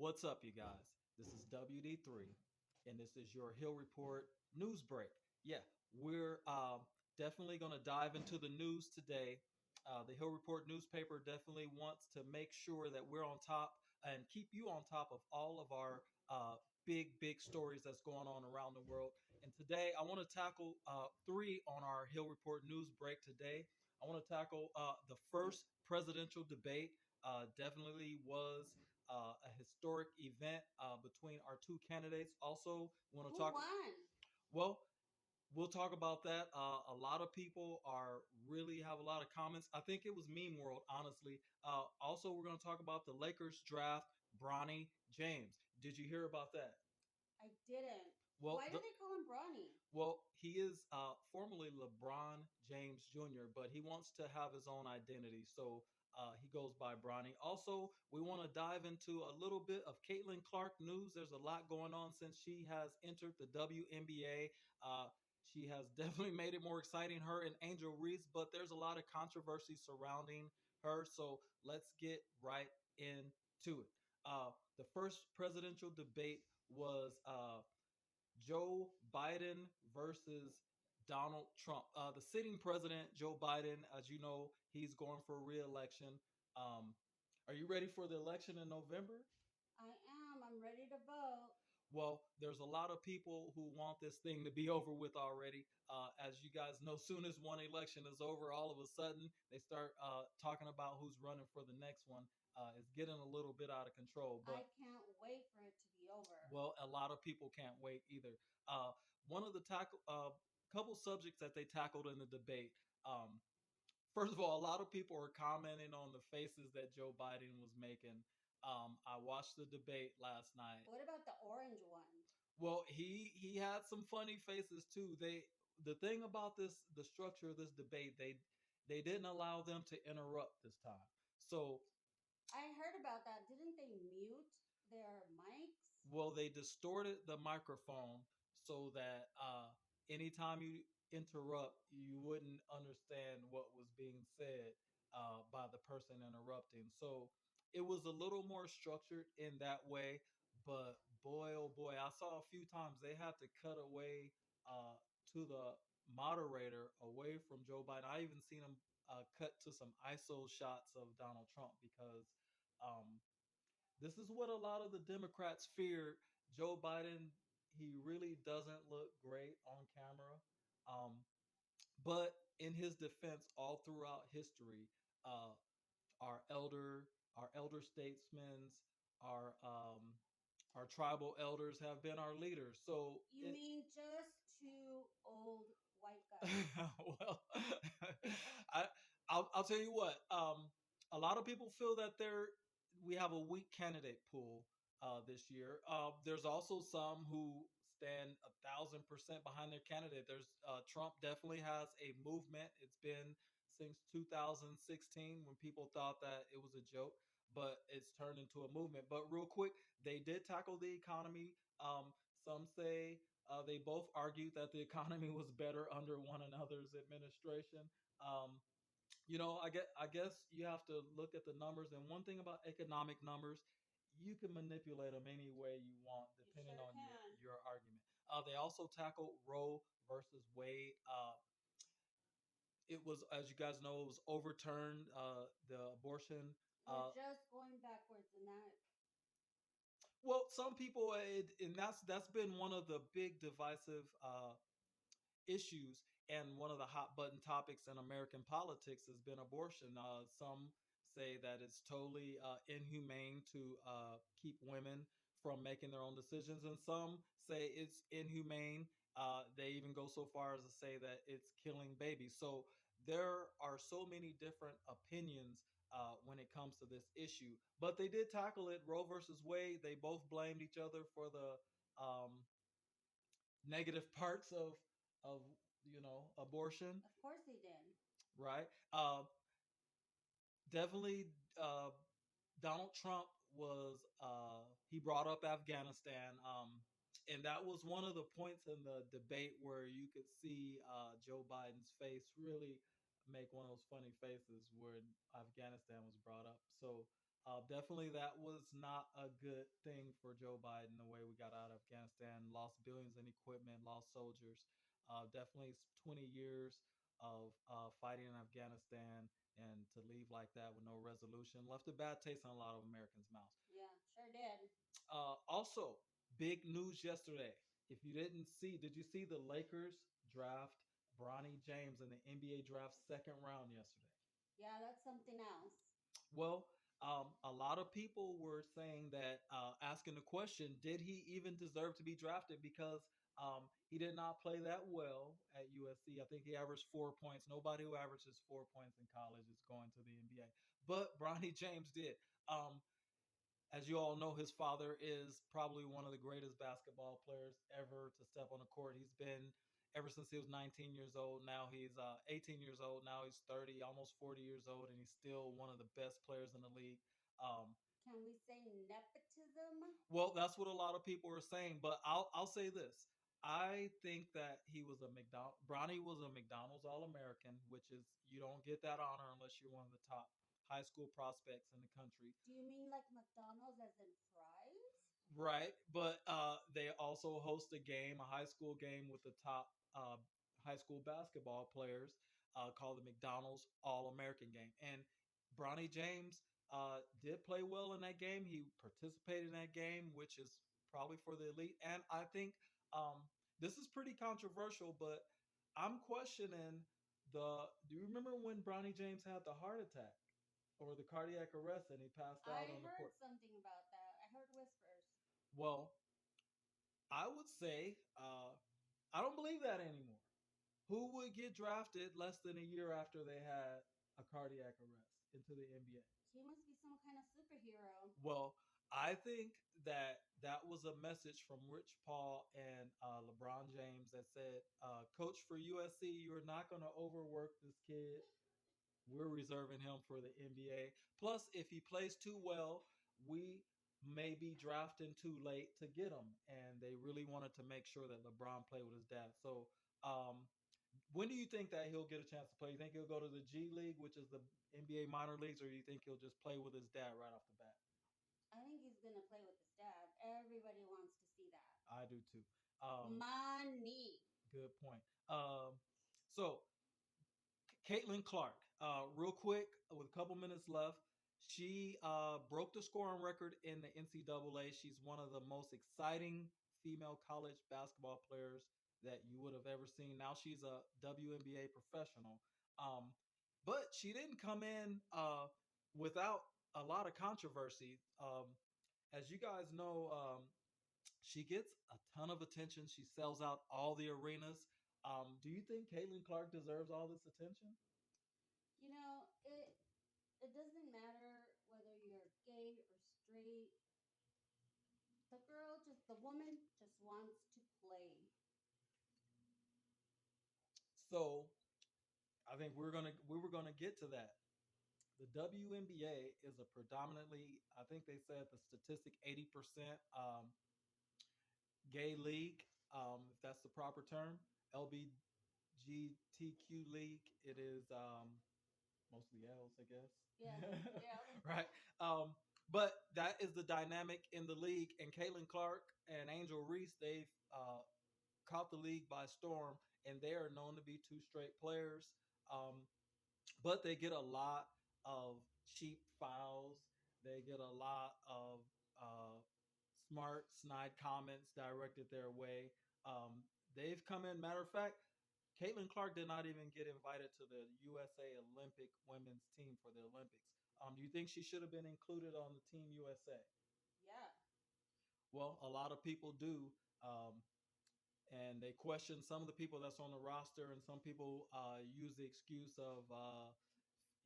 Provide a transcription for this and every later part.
What's up, you guys? This is WD3, and this is your Hill Report Newsbreak. Yeah, we're definitely going to dive into the news today. The Hill Report newspaper definitely wants to make sure that we're on top and keep you on top of all of our big stories that's going on around the world. And today, I want to tackle three on our Hill Report news break today. I want to tackle the first presidential debate. Definitely was a historic event between our two candidates. Also, we want to Who talk. won? Well, we'll talk about that. A lot of people are really have a lot of comments. I think it was meme world, honestly. Also, we're going to talk about the Lakers draft Bronny James. Did you hear about that? I didn't. Well, Why do they call him Bronny? he is formerly LeBron James Jr., but he wants to have his own identity, so he goes by Bronny. Also, we want to dive into a little bit of Caitlin Clark news. There's a lot going on since she has entered the WNBA. She has definitely made it more exciting, her and Angel Reese, but there's a lot of controversy surrounding her, so let's get right into it. The first presidential debate was Joe Biden versus Donald Trump. The sitting president, Joe Biden, as you know, he's going for re-election. Um, are you ready for the election in November? I am. I'm ready to vote. Well, there's a lot of people who want this thing to be over with already. As you guys know, soon as one election is over, all of a sudden they start talking about who's running for the next one. It's getting a little bit out of control, I but can't wait for it to be over. well, a lot of people can't wait either. One of the couple subjects that they tackled in the debate. Um, First of all, a lot of people are commenting on the faces that Joe Biden was making. I watched the debate last night. What about the orange one? Well, he had some funny faces too. The thing about the structure of this debate, they didn't allow them to interrupt this time. So I heard about that. Didn't they mute their mics? well, they distorted the microphone so that anytime you interrupt, you wouldn't understand what was being said by the person interrupting. So it was a little more structured in that way. But boy, oh boy, I saw a few times they had to cut away to the moderator away from Joe Biden. I even seen them cut to some ISO shots of Donald Trump because um, this is what a lot of the Democrats fear. Joe Biden, he really doesn't look great on camera. Um, but in his defense, all throughout history, uh, our elder, our elder statesmen, our um, our tribal elders have been our leaders. So You it, mean just two old white guys? well, I I'll tell you what. A lot of people feel that we have a weak candidate pool this year. There's also some who stand 1,000% behind their candidate. There's Trump definitely has a movement. It's been since 2016 when people thought that it was a joke, but it's turned into a movement. But real quick, they did tackle the economy. Some say they both argued that the economy was better under one another's administration. Um, I guess you have to look at the numbers. And one thing about economic numbers, you can manipulate them any way you want, You depending sure on can. your argument. They also tackled Roe versus Wade. It was, as you guys know, it was overturned. The abortion. We're Uh, just going backwards in that. well, some people, and that's been one of the big divisive issues, and one of the hot button topics in American politics has been abortion. Some say that it's totally inhumane to keep women from making their own decisions, and some say it's inhumane. They even go so far as to say that it's killing babies. So there are so many different opinions when it comes to this issue. But they did tackle it. Roe versus Wade. They both blamed each other for the um, negative parts of abortion, Of course they did. right? Definitely, Donald Trump was he brought up Afghanistan, and that was one of the points in the debate where you could see Joe Biden's face really make one of those funny faces when Afghanistan was brought up. So Definitely, that was not a good thing for Joe Biden. The way we got out of Afghanistan, lost billions in equipment, lost soldiers. Definitely, 20 years of fighting in Afghanistan, and to leave like that with no resolution left a bad taste in a lot of Americans' mouths. Yeah, sure did. Also, big news yesterday. If you didn't see, did you see the Lakers draft Bronny James in the NBA draft second round yesterday? Yeah, that's something else. Well, a lot of people were saying that, asking the question, did he even deserve to be drafted? Because he did not play that well at USC. I think he averaged 4 points. Nobody who averages 4 points in college is going to the NBA. But Bronny James did. Um, as you all know, his father is probably one of the greatest basketball players ever to step on the court. He's been ever since he was 19 years old. Now he's 18 years old. Now he's 30, almost 40 years old, and he's still one of the best players in the league. Um, Can we say nepotism? well, that's what a lot of people are saying, but I'll say this. I think that he was a McDonald. Bronny was a McDonald's All American, which is you don't get that honor unless you're one of the top high school prospects in the country. Do you mean like McDonald's as in fries? Right, but they also host a game, a high school game with the top high school basketball players, called the McDonald's All American Game. And Bronny James did play well in that game. He participated in that game, which is probably for the elite. And I think this is pretty controversial, but I'm questioning the. Do you remember when Bronny James had the heart attack or the cardiac arrest and he passed out I on the heard court? something about that. I heard whispers. Well, I would say I don't believe that anymore. Who would get drafted less than a year after they had a cardiac arrest into the NBA? He must be some kind of superhero. Well, I think that that was a message from Rich Paul and LeBron James that said, "Coach for USC, you're not going to overwork this kid. We're reserving him for the NBA. Plus, if he plays too well, we may be drafting too late to get him." And they really wanted to make sure that LeBron played with his dad. So, when do you think that he'll get a chance to play? You think he'll go to the G League, which is the NBA minor leagues, or do you think he'll just play with his dad right off the bat? I think he's gonna play with his dad. Everybody wants to see that. I do too. Um, Money. Good point. So Caitlin Clark, real quick, with a couple minutes left, she broke the scoring record in the NCAA. She's one of the most exciting female college basketball players that you would have ever seen. Now she's a WNBA professional. Um, but she didn't come in without a lot of controversy. As you guys know, she gets a ton of attention. She sells out all the arenas. Do you think Caitlin Clark deserves all this attention? You know, it doesn't matter whether you're gay or straight. The woman just wants to play. So I think we were gonna get to that. The WNBA is a predominantly, I think they said the statistic 80% gay league, if that's the proper term. LBGTQ league. It is mostly L's, I Yeah, guess. mostly else. Right. Um, but that is the dynamic in the league. And Caitlin Clark and Angel Reese, they've caught the league by storm, and they are known to be two straight players. Um, but they get a lot of cheap fouls. They get a lot of smart, snide comments directed their way. They've come in. Matter of fact, Caitlin Clark did not even get invited to the USA Olympic women's team for the Olympics. Do you think she should have been included on the Team USA? Yeah. Well, a lot of people do. And they question some of the people that's on the roster, and some people use the excuse of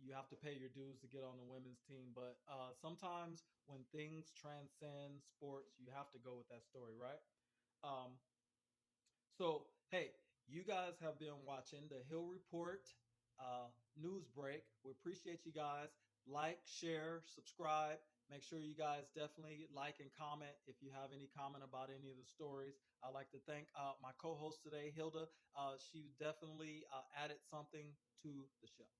you have to pay your dues to get on the women's team. But sometimes when things transcend sports, you have to go with that story, right? Um, so, hey, you guys have been watching the Hill Report Newsbreak. We appreciate you guys. Like, share, subscribe. Make sure you guys definitely like and comment if you have any comment about any of the stories. I'd like to thank my co host today, Hilda. She definitely added something to the show.